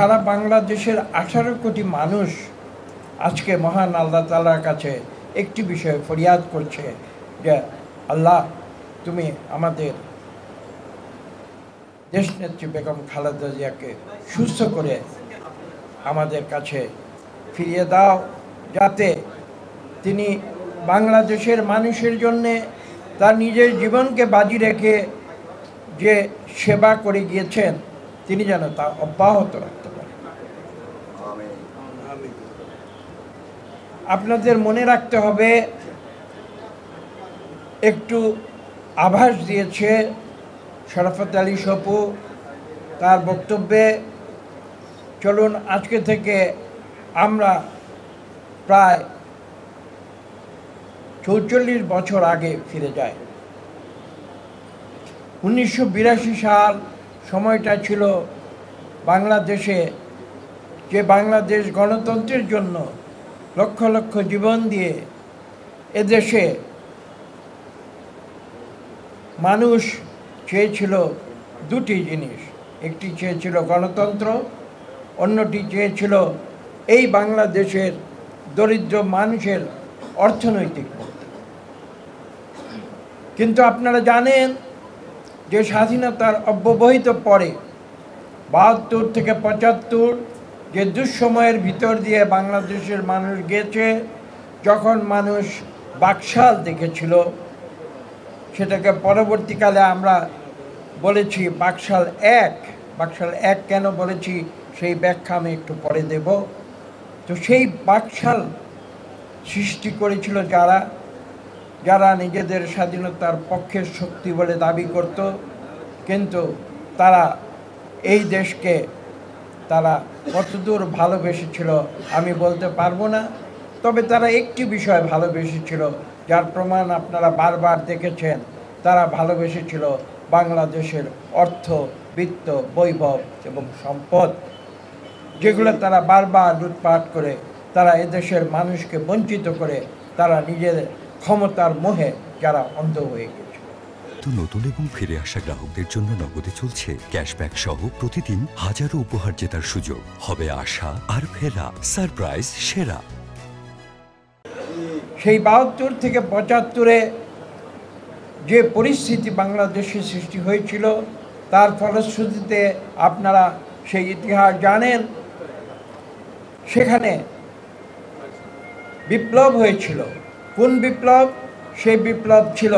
সারা বাংলাদেশের 18 কোটি মানুষ আজকে মহান আল্লাহ তাআলার কাছে একটি বিষয়ে ফরিয়াদ করছে যে আল্লাহ, তুমি আমাদের দেশনেত্রী বেগম খালেদা জিয়াকে সুস্থ করে আমাদের কাছে ফিরিয়ে দাও, যাতে তিনি বাংলাদেশের মানুষের জন্যে তার নিজের জীবনকে বাজি রেখে যে সেবা করে গিয়েছেন তিনি যেন তা অব্যাহত রাখতে পারেন। আপনাদের মনে রাখতে হবে, একটু আভাস দিয়েছে শরাফত আলী সপু তার বক্তব্যে। চলুন আজকে থেকে আমরা প্রায় ৪৪ বছর আগে ফিরে যাই। 1982 সাল সময়টা ছিল বাংলাদেশে, যে বাংলাদেশ গণতন্ত্রের জন্য লক্ষ লক্ষ জীবন দিয়ে এদেশে মানুষ চেয়েছিল দুটি জিনিস, একটি চেয়েছিল গণতন্ত্র, অন্যটি চেয়েছিল এই বাংলাদেশের দরিদ্র মানুষের অর্থনৈতিক মুক্তি। কিন্তু আপনারা জানেন যে স্বাধীনতার অব্যবহিত পরে ৭২ থেকে ৭৫ যে দুঃসময়ের ভিতর দিয়ে বাংলাদেশের মানুষ গেছে, যখন মানুষ বাকশাল দেখেছিল, সেটাকে পরবর্তীকালে আমরা বলেছি বাকশাল এক। বাকশাল এক কেন বলেছি সেই ব্যাখ্যা আমি একটু পরে দেব। তো সেই বাকশাল সৃষ্টি করেছিল যারা নিজেদের স্বাধীনতার পক্ষের শক্তি বলে দাবি করত, কিন্তু তারা এই দেশকে তারা কতদূর ভালোবেসেছিল আমি বলতে পারবো না, তবে তারা একটি বিষয় ভালোবেসেছিল, যার প্রমাণ আপনারা বারবার দেখেছেন। তারা ভালোবেসেছিল বাংলাদেশের অর্থ, বিত্ত, বৈভব এবং সম্পদ, যেগুলো তারা বারবার লুটপাট করে তারা এদেশের মানুষকে বঞ্চিত করে তারা নিজের ক্ষমতার মোহে যারা অন্ধ হয়ে গেছে। নতুন এবং ফিরে আসা গ্রাহকদের জন্য নগদে চলছে ক্যাশব্যাক সহ প্রতিদিন হাজারো উপহার জেতার সুযোগ। হবে আশা আর ফেরা, সারপ্রাইজ সেরা। সেই ৭২ থেকে ৭৫-এ যে পরিস্থিতি বাংলাদেশে সৃষ্টি হয়েছিল, তার ফলশ্রুতিতে আপনারা সেই ইতিহাস জানেন। সেখানে বিপ্লব হয়েছিল। কোন বিপ্লব? সেই বিপ্লব ছিল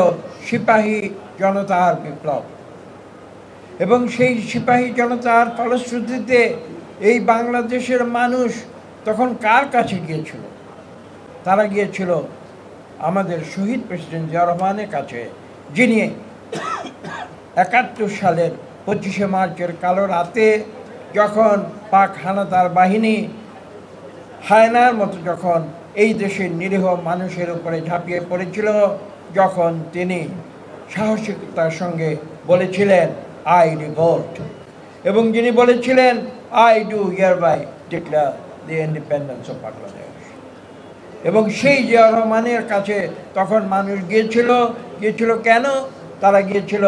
সিপাহী জনতার বিপ্লব। এবং সেই সিপাহী জনতার ফলশ্রুতিতে এই বাংলাদেশের মানুষ তখন কার কাছে গিয়েছিল? তারা গিয়েছিল আমাদের শহীদ প্রেসিডেন্ট জিয়া রহমানের কাছে, যিনি ৭১ সালের ২৫শে মার্চের কালো রাতে যখন পাক হানাদার বাহিনী হায়নার মতো যখন এই দেশের নিরীহ মানুষের উপরে ঝাঁপিয়ে পড়েছিল, যখন তিনি সাহসিকতার সঙ্গে বলেছিলেন আই রিভোল্ট, এবং যিনি বলেছিলেন I do hereby declare the independence of Bangladesh. এবং সেই জিয়া রহমানের কাছে তখন মানুষ গিয়েছিল কেন? তারা গিয়েছিল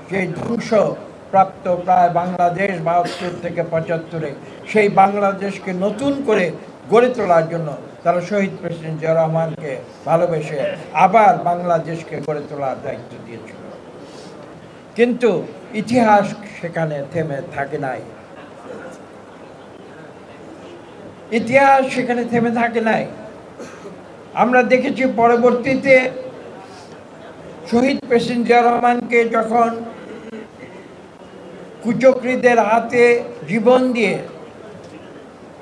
সেই ধ্বংসপ্রাপ্ত প্রায় বাংলাদেশ ৭২ থেকে ৭৫-এ সেই বাংলাদেশকে নতুন করে গড়ে তোলার জন্য। তারা শহীদ প্রেসিডেন্ট জিয়া রহমানকে ভালোবেসে আবার বাংলাদেশকে গড়ে তোলার দায়িত্ব দিয়েছিল। কিন্তু ইতিহাস সেখানে থেমে থাকে নাই। ইতিহাস সেখানে থেমে থাকে নাই। আমরা দেখেছি পরবর্তীতে শহীদ প্রেসিডেন্ট জিয়া রহমানকে যখন কুচক্রীদের হাতে জীবন দিয়ে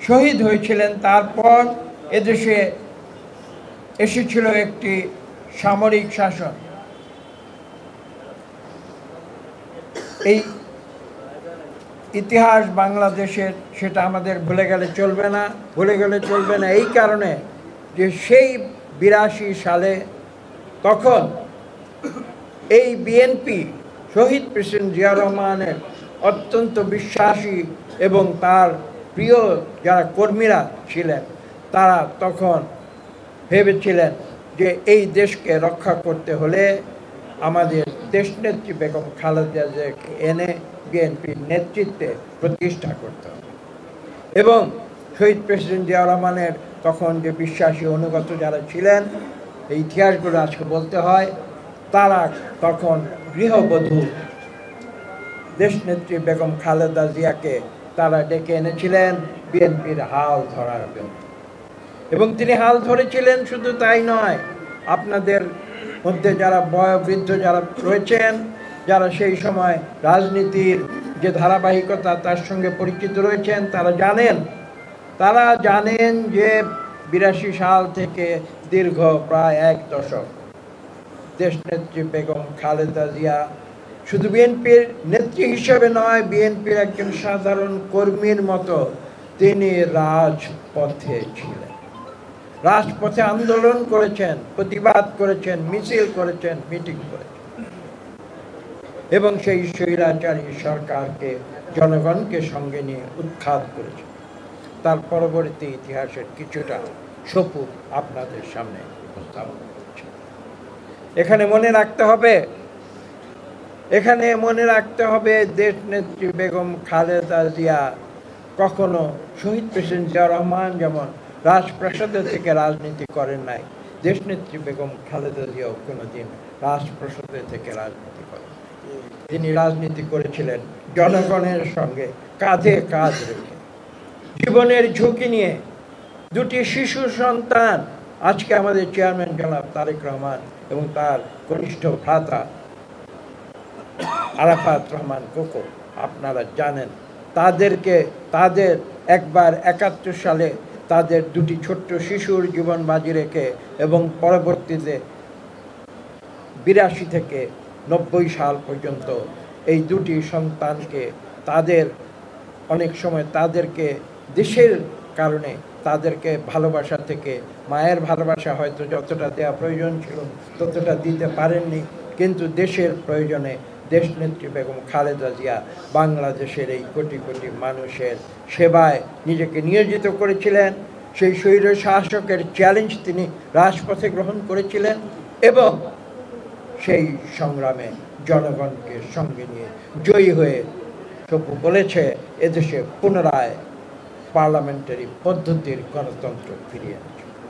শহীদ হয়েছিলেন, তারপর এদেশে এসেছিল একটি সামরিক শাসন। এই ইতিহাস বাংলাদেশের, সেটা আমাদের ভুলে গেলে চলবে না এই কারণে যে সেই ৮২ সালে তখন এই বিএনপি শহীদ প্রেসিডেন্ট জিয়া রহমানের অত্যন্ত বিশ্বাসী এবং তার প্রিয় যারা কর্মীরা ছিলেন, তারা তখন ভেবেছিলেন যে এই দেশকে রক্ষা করতে হলে আমাদের দেশনেত্রী বেগম খালেদা জিয়াকে এনে বিএনপির নেতৃত্বে প্রতিষ্ঠা করতে হবে। এবং শহীদ প্রেসিডেন্ট জিয়াউর রহমানের তখন যে বিশ্বাসী অনুগত যারা ছিলেন, এই ইতিহাসগুলো আজকে বলতে হয়, তারা তখন গৃহবধূ দেশনেত্রী বেগম খালেদা জিয়াকে তারা ডেকে এনেছিলেন বিএনপির হাল ধরার জন্য। এবং তিনি হাল ধরেছিলেন, শুধু তাই নয়, আপনাদের মধ্যে যারা বয়োবৃদ্ধ যারা রয়েছেন, যারা সেই সময় রাজনীতির যে ধারাবাহিকতা তার সঙ্গে পরিচিত রয়েছেন, তারা জানেন যে ৮২ সাল থেকে দীর্ঘ প্রায় ১ দশক দেশনেত্রী বেগম খালেদা জিয়া শুধু বিএনপির নেত্রী হিসেবে নয়, বিএনপির একজন সাধারণ কর্মীর মতো তিনি রাজপথে ছিলেন। রাজপথে আন্দোলন করেছেন, প্রতিবাদ করেছেন, মিছিল করেছেন, মিটিং করেছেন এবং সেই স্বৈরাচারী সরকারকে জনগণকে সঙ্গে নিয়ে উৎখাত করেছেন। তার পরবর্তী ইতিহাসের কিছুটা সপু আপনাদের সামনে উপস্থাপন করছে। এখানে মনে রাখতে হবে দেশনেত্রী বেগম খালেদা জিয়া কখনো শহীদ প্রেসিডেন্ট জিয়াউর রহমান যেমন রাজপ্রাসাদে থেকে রাজনীতি করেন নাই, দেশনেত্রী বেগম খালেদা জিয়াও কোনোদিন রাজপ্রাসাদে থেকে রাজনীতি করেন। তিনি রাজনীতি করেছিলেন জনগণের সঙ্গে কাঁধে কাঁধ রেখে, জীবনের ঝুঁকি নিয়ে। 2টি শিশু সন্তান, আজকে আমাদের চেয়ারম্যান জনাব তারেক রহমান এবং তার কনিষ্ঠ ভ্রাতা আরাফাত রহমান কোকো, আপনারা জানেন তাদের একবার ৭১ সালে তাদের 2টি ছোট্ট শিশুর জীবন বাজি রেখে এবং পরবর্তীতে ৮২ থেকে ৯০ সাল পর্যন্ত এই 2টি সন্তানকে তাদের অনেক সময় তাদেরকে দেশের কারণে তাদেরকে ভালোবাসা থেকে, মায়ের ভালোবাসা হয়তো যতটা দেওয়া প্রয়োজন ছিল ততটা দিতে পারেননি, কিন্তু দেশের প্রয়োজনে দেশনেত্রী বেগম খালেদা জিয়া বাংলাদেশের এই কোটি কোটি মানুষের সেবায় নিজেকে নিয়োজিত করেছিলেন। সেই স্বৈর শাসকের চ্যালেঞ্জ তিনি রাজপথে গ্রহণ করেছিলেন এবং সেই সংগ্রামে জনগণকে সঙ্গে নিয়ে জয়ী হয়ে সপু বলেছে এদেশে পুনরায় পার্লামেন্টারি পদ্ধতির গণতন্ত্র ফিরিয়ে এনেছে।